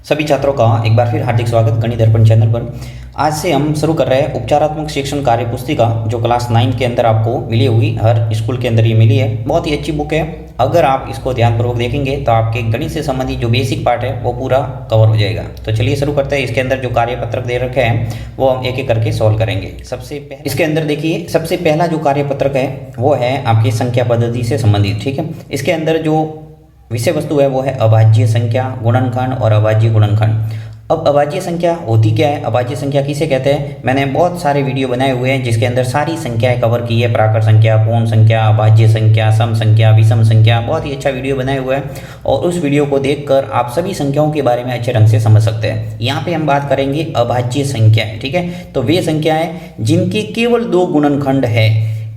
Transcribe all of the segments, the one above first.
सभी छात्रों का एक बार फिर हार्दिक स्वागत गणित दर्पण चैनल पर। आज से हम शुरू कर रहे हैं उपचारात्मक शिक्षण कार्य पुस्तिका, जो क्लास 9 के अंदर आपको मिली हुई, हर स्कूल के अंदर ये मिली है। बहुत ही अच्छी बुक है। अगर आप इसको ध्यानपूर्वक देखेंगे तो आपके गणित से संबंधित जो बेसिक पार्ट है वो पूरा कवर हो जाएगा। तो चलिए शुरू करते हैं। इसके अंदर जो कार्यपत्रक दे रखे हैं वो हम एक एक करके सॉल्व करेंगे। सबसे पहले इसके अंदर देखिए, सबसे पहला जो कार्यपत्रक है वो है आपकी संख्या पद्धति से संबंधित। ठीक है, इसके अंदर जो विषय वस्तु है वो है अभाज्य संख्या, गुणनखंड और अभाज्य गुणनखंड। अब अभाज्य संख्या होती क्या है, अभाज्य संख्या किसे कहते हैं? मैंने बहुत सारे वीडियो बनाए हुए हैं जिसके अंदर सारी संख्याएं कवर की है। प्राकृत संख्या, पूर्ण संख्या, अभाज्य संख्या, सम संख्या, विषम संख्या, बहुत ही अच्छा वीडियो बनाए हुए हैं और उस वीडियो को देखकर आप सभी संख्याओं के बारे में अच्छे ढंग से समझ सकते हैं। यहाँ पे हम बात करेंगे अभाज्य संख्याएं। ठीक है, तो वे संख्याएं जिनके केवल दो गुणनखंड है,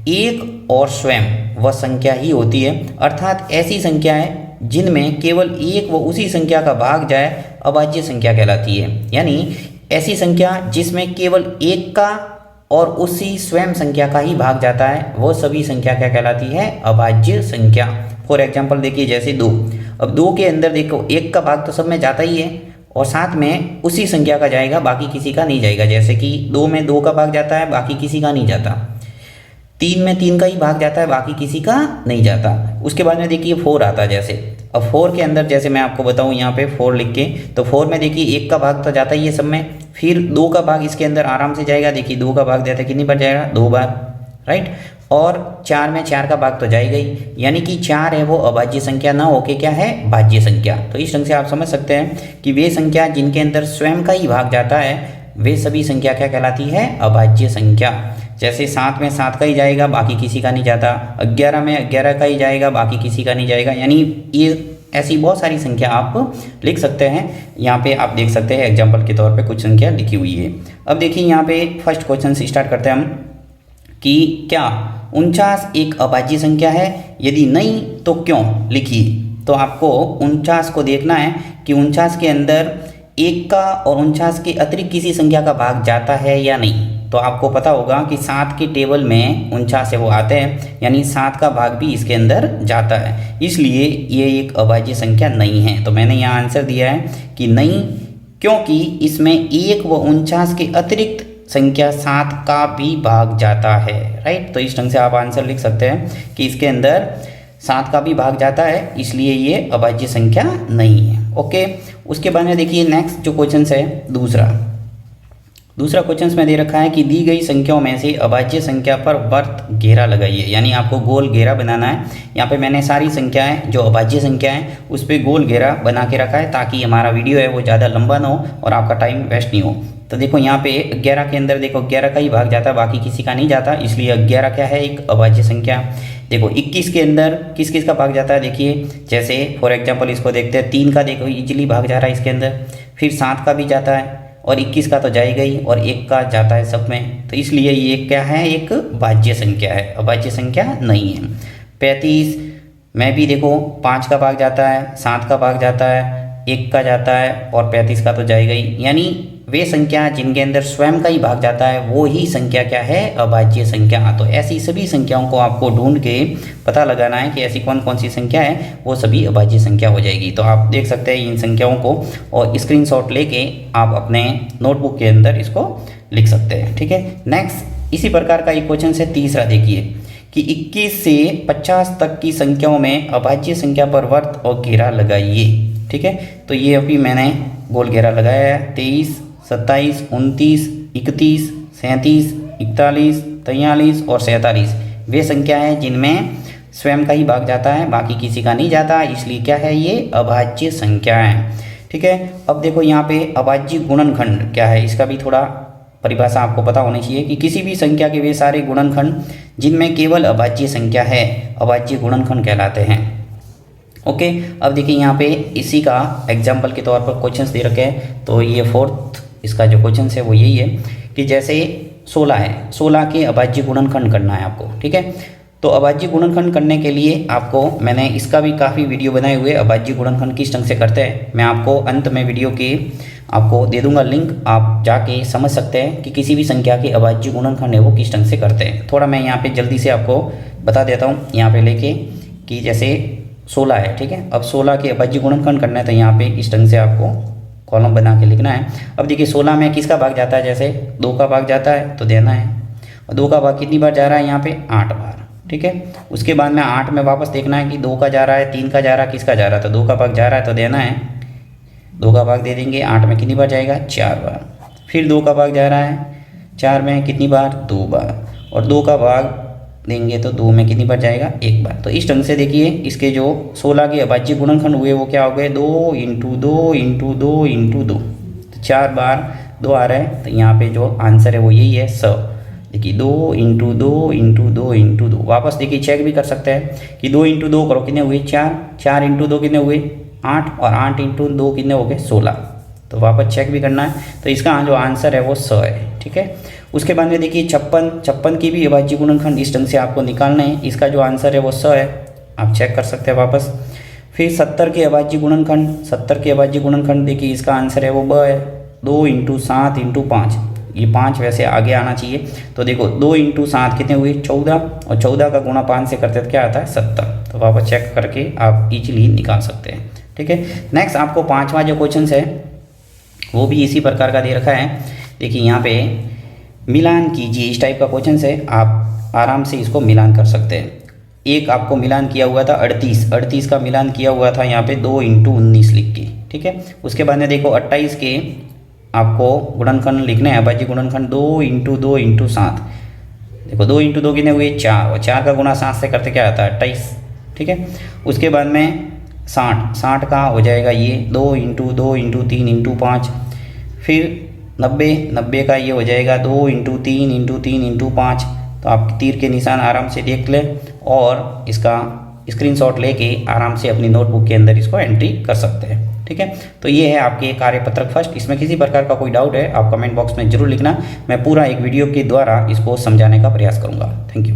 एक और स्वयं वह संख्या ही होती है। अर्थात ऐसी संख्याएं जिनमें केवल एक व उसी संख्या का भाग जाए अभाज्य संख्या कहलाती है। यानी ऐसी संख्या जिसमें केवल एक का और उसी स्वयं संख्या का ही भाग जाता है, वो सभी संख्या क्या कहलाती है? अभाज्य संख्या। फॉर एग्जाम्पल देखिए, जैसे 2। अब 2 के अंदर देखो, एक का भाग तो सब में जाता ही है और साथ में उसी संख्या का जाएगा, बाकी किसी का नहीं जाएगा। जैसे कि 2 में 2 का भाग जाता है, बाकी किसी का नहीं जाता। 3 में 3 का ही भाग जाता है, बाकी किसी का नहीं जाता। उसके बाद में देखिए 4 आता है। जैसे अब 4 के अंदर, जैसे मैं आपको बताऊं यहाँ पे 4 लिख के, तो 4 में देखिए 1 का भाग तो जाता ही है सब में, फिर 2 का भाग इसके अंदर आराम से जाएगा। देखिए 2 का भाग जाता है, कितनी बार जाएगा? 2 बार, राइट। और 4 में 4 का भाग तो जाएगा ही, यानी कि 4 है वो अभाज्य संख्या ना होके क्या है? भाज्य संख्या। तो इस ढंग से आप समझ सकते हैं कि वे संख्या जिनके अंदर स्वयं का ही भाग जाता है, वे सभी संख्या क्या कहलाती है? अभाज्य संख्या। जैसे 7 में 7 का ही जाएगा, बाकी किसी का नहीं जाता। 11 में 11 का ही जाएगा, बाकी किसी का नहीं जाएगा। यानी ये ऐसी बहुत सारी संख्या आप लिख सकते हैं। यहाँ पे आप देख सकते हैं एग्जाम्पल के तौर पे कुछ संख्या लिखी हुई है। अब देखिए यहाँ पे फर्स्ट क्वेश्चन से स्टार्ट करते हैं हम कि क्या 49 एक अभाज्य संख्या है? यदि नहीं तो क्यों, लिखिए। तो आपको 49 को देखना है कि 49 के अंदर 1 का और 49 के अतिरिक्त किसी संख्या का भाग जाता है या नहीं। तो आपको पता होगा कि 7 के टेबल में 49 है वो आते हैं, यानी 7 का भाग भी इसके अंदर जाता है, इसलिए ये एक अभाज्य संख्या नहीं है। तो मैंने यहाँ आंसर दिया है कि नहीं, क्योंकि इसमें 1 व 49 के अतिरिक्त संख्या 7 का भी भाग जाता है, राइट। तो इस ढंग से आप आंसर लिख सकते हैं कि इसके अंदर 7 का भी भाग जाता है, इसलिए ये अभाज्य संख्या नहीं है। ओके, उसके बाद में देखिए नेक्स्ट जो क्वेश्चन है, दूसरा क्वेश्चन में दे रखा है कि दी गई संख्याओं में से अभाज्य संख्या पर वर्त घेरा लगाइए। यानी आपको गोल घेरा बनाना है। यहाँ पे मैंने सारी संख्याएं जो अभाज्य संख्या है उस पर गोल घेरा बना के रखा है, ताकि हमारा वीडियो है वो ज़्यादा लंबा ना हो और आपका टाइम वेस्ट नहीं हो। तो देखो यहाँ पे 11 के अंदर देखो 11 का ही भाग जाता है, बाकी किसी का नहीं जाता, इसलिए 11 क्या है? एक अभाज्य संख्या। देखो 21 के अंदर किस किस का भाग जाता है? देखिए जैसे फॉर एग्जांपल इसको देखते हैं, 3 का देखो इजीली भाग जा रहा है इसके अंदर, फिर 7 का भी जाता है और 21 का तो जाएगा ही, और 1 का जाता है सब में। तो इसलिए ये क्या है? एक भाज्य संख्या है, अभाज्य संख्या नहीं है। 35 में भी देखो 5 का भाग जाता है, 7 का भाग जाता है, 1 का जाता है और 35 का तो जाएगा ही। यानी वे संख्या जिनके अंदर स्वयं का ही भाग जाता है वो ही संख्या क्या है? अभाज्य संख्या। तो ऐसी सभी संख्याओं को आपको ढूंढ के पता लगाना है कि ऐसी कौन कौन सी संख्या है, वो सभी अभाज्य संख्या हो जाएगी। तो आप देख सकते हैं इन संख्याओं को और स्क्रीनशॉट लेके आप अपने नोटबुक के अंदर इसको लिख सकते हैं। ठीक है, नेक्स्ट इसी प्रकार का एक क्वेश्चन है, तीसरा देखिए कि 21 से 50 तक की संख्याओं में अभाज्य संख्या पर वर्त और घेरा लगाइए। ठीक है, तो ये अभी मैंने गोल घेरा लगाया है। 23, 27, 29, 31, 37, 41, 43 और 47 वे संख्या है जिनमें स्वयं का ही भाग जाता है, बाकी किसी का नहीं जाता, इसलिए क्या है? ये अभाज्य संख्या है। ठीक है, अब देखो यहाँ पे अभाज्य गुणनखंड क्या है, इसका भी थोड़ा परिभाषा आपको पता होनी चाहिए कि किसी भी संख्या के वे सारे गुणनखंड जिनमें केवल अभाज्य संख्या है, अभाज्य गुणनखंड कहलाते हैं। ओके, अब देखिए यहाँ पे इसी का एग्जाम्पल के तौर पर क्वेश्चंस दे रखे हैं। तो ये फोर्थ इसका जो क्वेश्चन है वो यही है कि जैसे 16 है, 16 के अभाज्य गुणनखंड करना है आपको। ठीक है, तो अभाज्य गुणनखंड करने के लिए आपको मैंने इसका भी काफ़ी वीडियो बनाए हुए, अभाज्य गुणनखंड किस ढंग से करते हैं, मैं आपको अंत में वीडियो के आपको दे दूंगा लिंक, आप जाके समझ सकते हैं कि किसी भी संख्या के अभाज्य गुणनखंड है वो किस ढंग से करते हैं। थोड़ा मैं यहाँ पे जल्दी से आपको बता देता हूँ, यहाँ पे लेके कि जैसे 16 है। ठीक है, अब 16 के अभाज्य गुणनखंड करना है, तो यहाँ पे इस ढंग से आपको कॉलम बना के लिखना है। अब देखिए 16 में किसका भाग जाता है, जैसे 2 का भाग जाता है तो देना है, और 2 का भाग कितनी बार जा रहा है यहाँ पे 8 बार, ठीक है। उसके बाद में 8 में वापस देखना है कि 2 का जा रहा है, 3 का जा रहा है, किसका जा रहा है, तो 2 का भाग जा रहा है तो देना है, 2 का भाग दे देंगे। 8 में कितनी बार जाएगा 4 बार। फिर 2 का भाग जा रहा है 4 में कितनी बार 2 बार, और 2 का भाग देंगे तो 2 में कितनी बार जाएगा 1 बार। तो इस ढंग से देखिए इसके जो 16 के अभाज्य गुणनखंड हुए वो क्या हो गए 2 इंटू 2 इंटू 2 इंटू 2, तो 4 बार 2 आ रहा है, तो यहाँ पे जो आंसर है वो यही है स। देखिए 2 इंटू 2 इंटू 2 इंटू 2, वापस देखिए चेक भी कर सकते हैं कि 2 इंटू 2 करो कितने हुए 4, 4 इंटू 2 कितने हुए 8, और 8 इंटू 2 कितने हो गए 16, तो वापस चेक भी करना है। तो इसका जो आंसर है वो स है, ठीक है। उसके बाद में देखिए 56 की भी अभाज्य गुणनखंड इस ढंग से आपको निकालना है, इसका जो आंसर है वो स है, आप चेक कर सकते हैं वापस। फिर 70 के अभाज्य गुणनखंड, 70 के अभाज्य गुणनखंड देखिए इसका आंसर है वो ब है, 2 इंटू 7 इंटू 5, ये 5 वैसे आगे आना चाहिए। तो देखो 2 इंटू 7 कितने हुए 14, और 14 का गुणा 5 से करते तो क्या आता है 70, तो वापस चेक करके आप इजीली निकाल सकते हैं, ठीक है। नेक्स्ट आपको 5वां जो क्वेश्चन है वो भी इसी प्रकार का दे रखा है। देखिए यहाँ पे मिलान कीजिए, इस टाइप का क्वेश्चन है, आप आराम से इसको मिलान कर सकते हैं। एक आपको मिलान किया हुआ था 38 का मिलान किया हुआ था यहाँ पे 2 इंटू 19 लिख के, ठीक है। उसके बाद में देखो 28 के आपको गुणनखंड लिखने हैं, अभाज्य गुणनखंड 2 इंटू 2 इंटू 7, देखो 2 इंटू 2 कितने हुए 4, और 4 का गुणा 7 से करते क्या आता है 28, ठीक है। उसके बाद में 60 का हो जाएगा ये 2 इंटू 2 इंटू 3 इंटू 5, फिर 90 का ये हो जाएगा 2 इंटू 3 इंटू 3 इंटू 5। तो आप तीर के निशान आराम से देख लें और इसका स्क्रीनशॉट लेके आराम से अपनी नोटबुक के अंदर इसको एंट्री कर सकते हैं, ठीक है। तो ये है आपके कार्यपत्रक फर्स्ट। इसमें किसी प्रकार का कोई डाउट है आप कमेंट बॉक्स में जरूर लिखना, मैं पूरा एक वीडियो के द्वारा इसको समझाने का प्रयास करूँगा। Thank you.